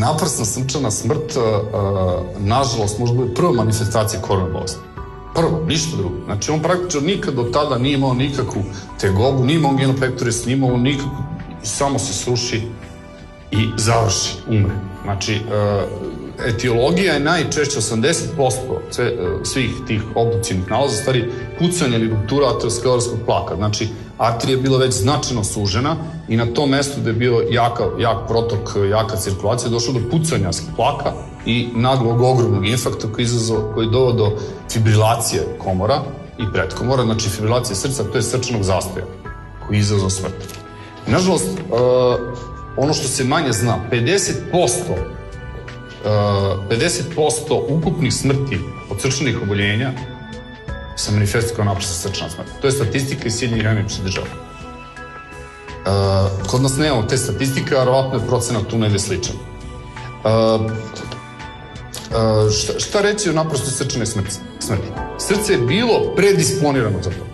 Naprasna srčana smrt, nažalost, možda bude prva manifestacija koronarne bolesti. Prvo, ništa drugo. Znači, on praktično nikad do tada nije imao nikakvu tegobu, nije imao genopektoris, nije imao nikakvu, samo se sruši i završi, umre. Znači, etiologija je najčešće 80% svih tih obdukcijnih nalaza, stvari pucanje ili ruptura ateroskleroskog plaka. Znači, arterija je bila već značajno sužena i na tom mestu gde je bio jak protok, jaka cirkulacija, je došlo do pucanja plaka i naglog ogromnog infarkta koji je doveo do fibrilacije komora i predkomora, znači fibrilacije srca, to je srčanog zastoja koji je izazvao smrt. Nažalost, ono što se manje zna, 50% ukupnih smrti od srčanih oboljenja se manifestuje kao naprasna srčana smrt. To je statistika iz Sjedinjenih Američkih Država. Kod nas nemamo te statistike, a verovatno je procenat tu negde sličan. Šta reći o naprasnoj srčanoj smrti? Srce je bilo predisponirano za to.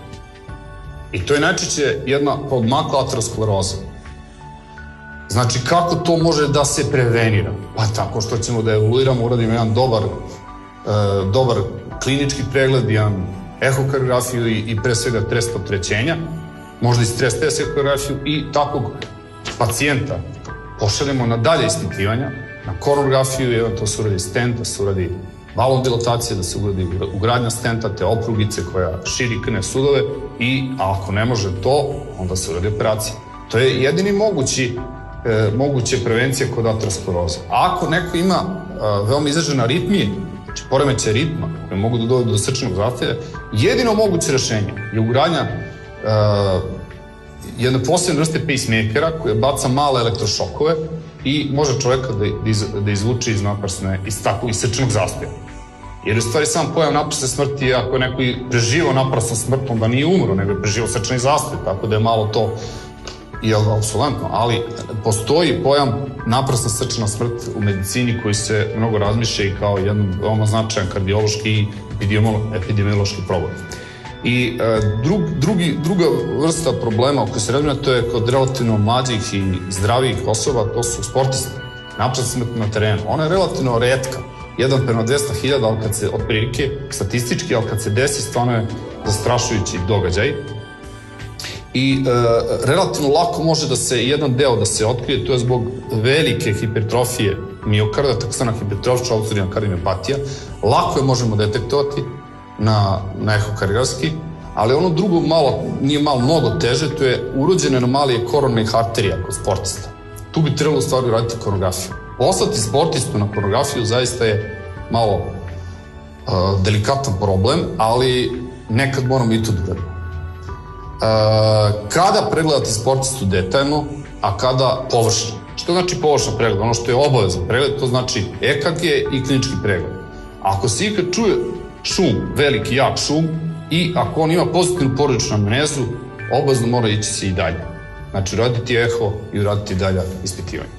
I to je najčešće jedna podmakla ateroskleroza. Znači, kako to može da se prevenira? Pa tako što ćemo da evoluiramo, uradimo jedan dobar klinički pregled, jedan ehokardiografiju i pre svega test opterećenja, možda i stres test ehokardiografiju i takvog pacijenta pošaljemo na dalje ispitivanja, na koronografiju, to se uradi stent, da se uradi valom dilatacije, da se uradi ugradnja stenta, te oprugice koja širi krvne sudove i ako ne može to, onda se uradi operacija. To je jedini moguće prevencija kod ateroskleroze. A ako neko ima veoma izražene aritmije, znači poremećaje ritma, koje mogu da dovedu do srčanog zastoja, jedino moguće rešenje je ugradnja jedne posebne vrste pacemakera koja baca male elektrošokove i može čoveka da izvuče iz takvog srčanog zastoja. Jer u stvari sam pojam naprasne smrti, ako je neko preživao naprasnu smrt, onda nije umro, nego je preživao srčani zastoj, tako da je malo to i apsolutno, ali postoji pojam naprasna srčana smrt u medicini koji se mnogo razmišlja i kao jedan veoma značajan kardiološki i epidemiološki problem. I druga vrsta problema o kojoj se razmišlja, to je kod relativno mlađih i zdravijih osoba, to su sportisti. Naprasna smrt na terenu. Ona je relativno retka, 1:200.000, ali kad se otprilike statistički, ali kad se desi, stvarno je zastrašujući događaj. I relativno lako može da se jedan deo da se otkrije, to je zbog velike hipertrofije miokarda, takozvana hipertrofična obstruktivna kardiomiopatija. Lako je možemo detektovati na ehokardiografski, ali ono drugo nije mnogo teže, to je urođene anomalije koronarnih arterija kod sportista. Tu bi trebalo u stvari uraditi koronografiju. Poslati sportistu na koronografiju zaista je malo delikatan problem, ali nekad moramo i to da uradimo. Kada pregledati sportistu detaljno, a kada površno? Što znači površan pregled? Ono što je obavezan pregled, to znači EKG i klinički pregled. Ako se ikad čuje šum, veliki, jak šum, i ako on ima pozitivnu porodičnu amnezu, obavezno mora ići se i dalje. Znači, uraditi eho i uraditi dalje ispitivanje.